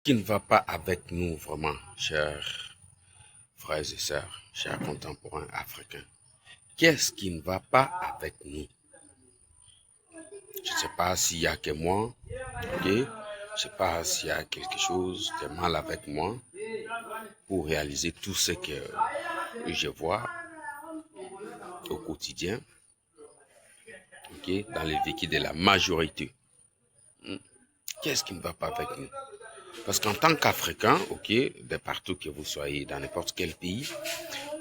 Qui ne va pas avec nous vraiment, chers frères et sœurs, chers contemporains africains? Qu'est-ce qui ne va pas avec nous? Je ne sais pas s'il y a que moi, ok? Je ne sais pas s'il y a quelque chose de mal avec moi pour réaliser tout ce que je vois au quotidien, ok? Dans le vécu de la majorité. Qu'est-ce qui ne va pas avec nous? Parce qu'en tant qu'Africains, ok, de partout que vous soyez, dans n'importe quel pays,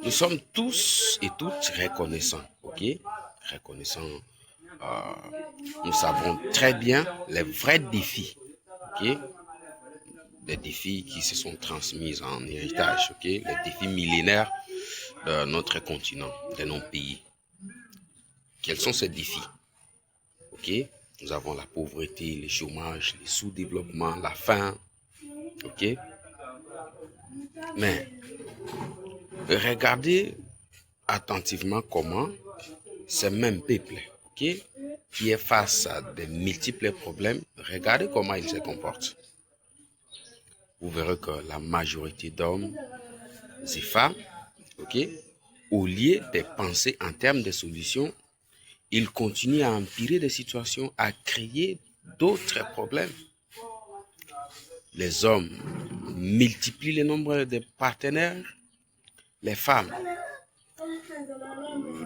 nous sommes tous et toutes reconnaissants, ok? Reconnaissants. Nous savons très bien les vrais défis, ok? Des défis qui se sont transmis en héritage, ok? Les défis millénaires de notre continent, de nos pays. Quels sont ces défis? Ok? Nous avons la pauvreté, le chômage, le sous-développement, la faim, ok? Mais regardez attentivement comment ces mêmes peuples, ok, qui est face à de multiples problèmes, regardez comment ils se comportent. Vous verrez que la majorité d'hommes et femmes, ok, au lieu de penser en termes de solutions, ils continuent à empirer des situations, à créer d'autres problèmes. Les hommes multiplient le nombre de partenaires, les femmes,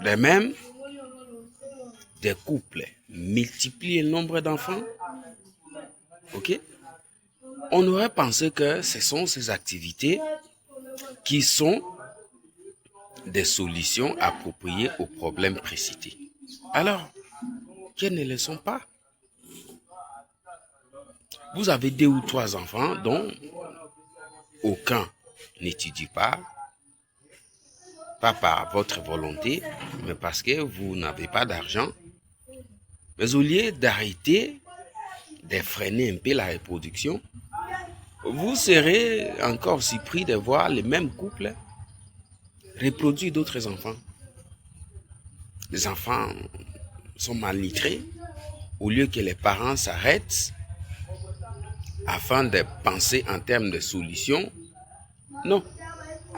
les mêmes, des couples multiplient le nombre d'enfants, ok? On aurait pensé que ce sont ces activités qui sont des solutions appropriées aux problèmes précités. Alors, qu'elles ne le sont pas. Vous avez 2 ou 3 enfants dont aucun n'étudie pas par votre volonté, mais parce que vous n'avez pas d'argent. Mais au lieu d'arrêter, de freiner un peu la reproduction, vous serez encore surpris de voir les mêmes couples reproduire d'autres enfants. Les enfants sont malnutris. Au lieu que les parents s'arrêtent afin de penser en termes de solutions, non,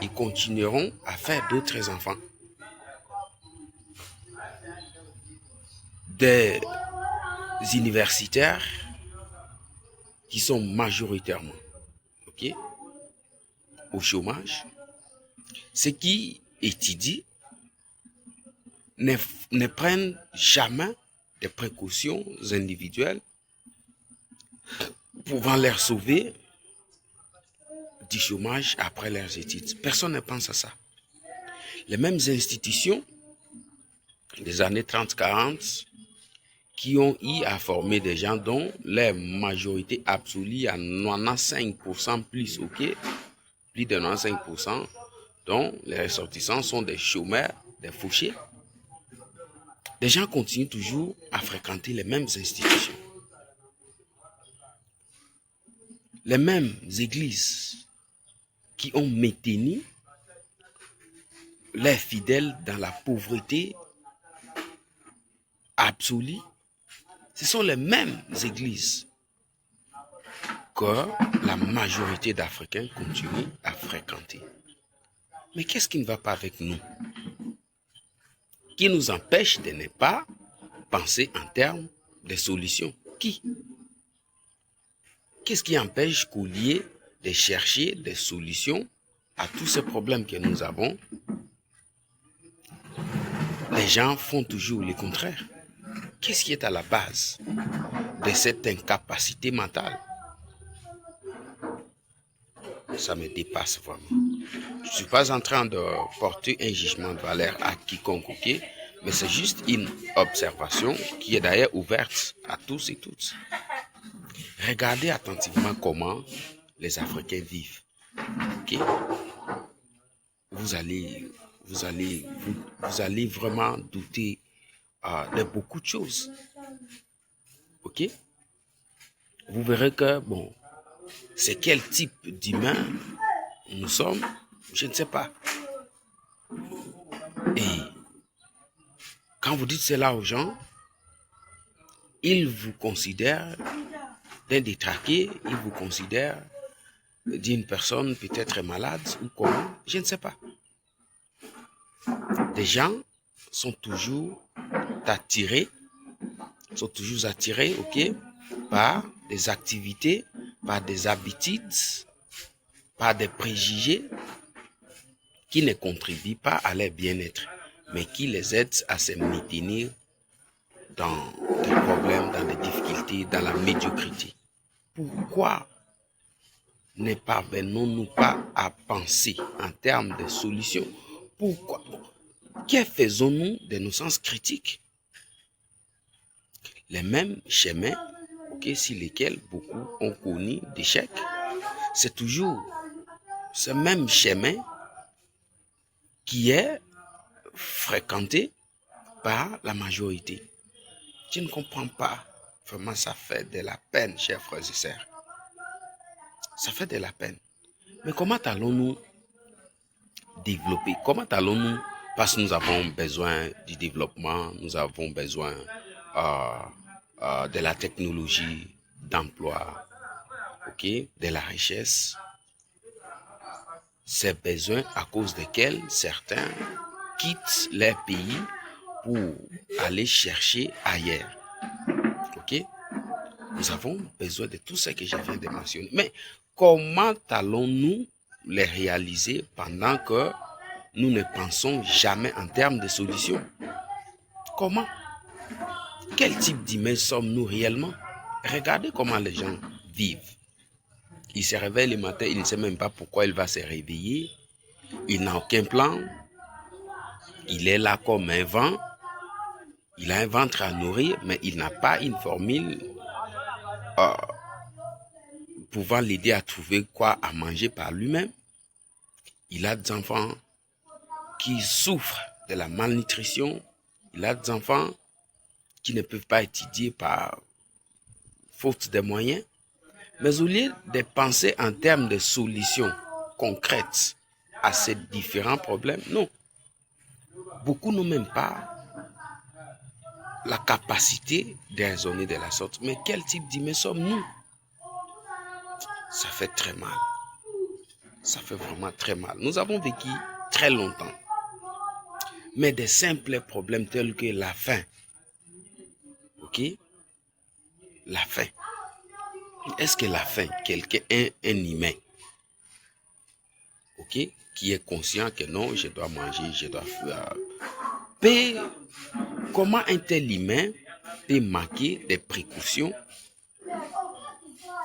ils continueront à faire d'autres enfants. Des universitaires qui sont majoritairement, ok, au chômage, ceux qui étudient ne prennent jamais des précautions individuelles pouvant leur sauver du chômage après leurs études. Personne ne pense à ça. Les mêmes institutions des années 30-40 qui ont eu à former des gens dont la majorité absolue à 95% plus, ok, plus de 95%, dont les ressortissants sont des chômeurs, des fauchés. Les gens continuent toujours à fréquenter les mêmes institutions, les mêmes églises qui ont maintenu les fidèles dans la pauvreté absolue. Ce sont les mêmes églises que la majorité d'Africains continuent à fréquenter. Mais qu'est-ce qui ne va pas avec nous? Qui nous empêche de ne pas penser en termes de solutions? Qu'est-ce qui empêche qu'au lieu de chercher des solutions à tous ces problèmes que nous avons, les gens font toujours le contraire? Qu'est-ce qui est à la base de cette incapacité mentale? Ça me dépasse vraiment. Je ne suis pas en train de porter un jugement de valeur à quiconque, ok? Mais c'est juste une observation qui est d'ailleurs ouverte à tous et toutes. Regardez attentivement comment les Africains vivent, ok? Vous allez vraiment douter de beaucoup de choses, ok? Vous verrez que, bon, c'est quel type d'humain nous sommes, je ne sais pas. Et quand vous dites cela aux gens, ils vous considèrent d'un détraqué, ils vous considèrent d'une personne peut-être malade ou comment, je ne sais pas. Des gens sont toujours attirés, ok, par des activités, par des habitudes, par des préjugés qui ne contribuent pas à leur bien-être, mais qui les aident à se maintenir dans des problèmes, dans des difficultés, dans la médiocrité. Pourquoi ne parvenons-nous pas à penser en termes de solutions? Pourquoi? Que faisons-nous de nos sens critiques? Les mêmes chemins sur lesquels beaucoup ont connu d'échecs, c'est toujours ce même chemin qui est fréquenté par la majorité. Je ne comprends pas. Vraiment, ça fait de la peine, chers frères et sœurs. Ça fait de la peine. Mais comment allons-nous développer? Comment allons-nous? Parce que nous avons besoin du développement, nous avons besoin de la technologie, d'emploi, ok, de la richesse. Ces besoins à cause desquels certains quittent leur pays pour aller chercher ailleurs. Ok? Nous avons besoin de tout ce que je viens de mentionner. Mais comment allons-nous les réaliser pendant que nous ne pensons jamais en termes de solutions? Comment? Quel type d'humains sommes-nous réellement? Regardez comment les gens vivent. Il se réveille le matin, il ne sait même pas pourquoi il va se réveiller. Il n'a aucun plan. Il est là comme un vent. Il a un ventre à nourrir, mais il n'a pas une formule pouvant l'aider à trouver quoi à manger par lui-même. Il a des enfants qui souffrent de la malnutrition. Il a des enfants qui ne peuvent pas étudier par faute de moyens. Mais au lieu de penser en termes de solutions concrètes à ces différents problèmes, non. Beaucoup n'ont même pas la capacité de raisonner de la sorte. Mais quel type d'humains sommes-nous? Ça fait très mal. Ça fait vraiment très mal. Nous avons vécu très longtemps. Mais des simples problèmes tels que la faim. Ok? La faim. Est-ce que la faim, quelqu'un, un humain, ok, qui est conscient que non, je dois manger, je dois faire. Comment un tel humain peut manquer des précautions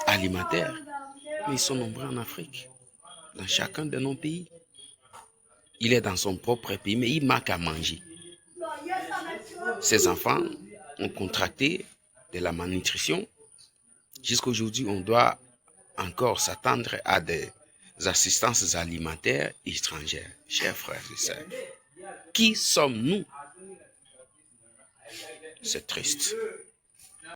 alimentaires? Mais ils sont nombreux en Afrique, dans chacun de nos pays. Il est dans son propre pays, mais il manque à manger. Ses enfants ont contracté de la malnutrition. Jusqu'à aujourd'hui, on doit encore s'attendre à des assistances alimentaires étrangères. Chers frères et sœurs, qui sommes-nous? C'est triste.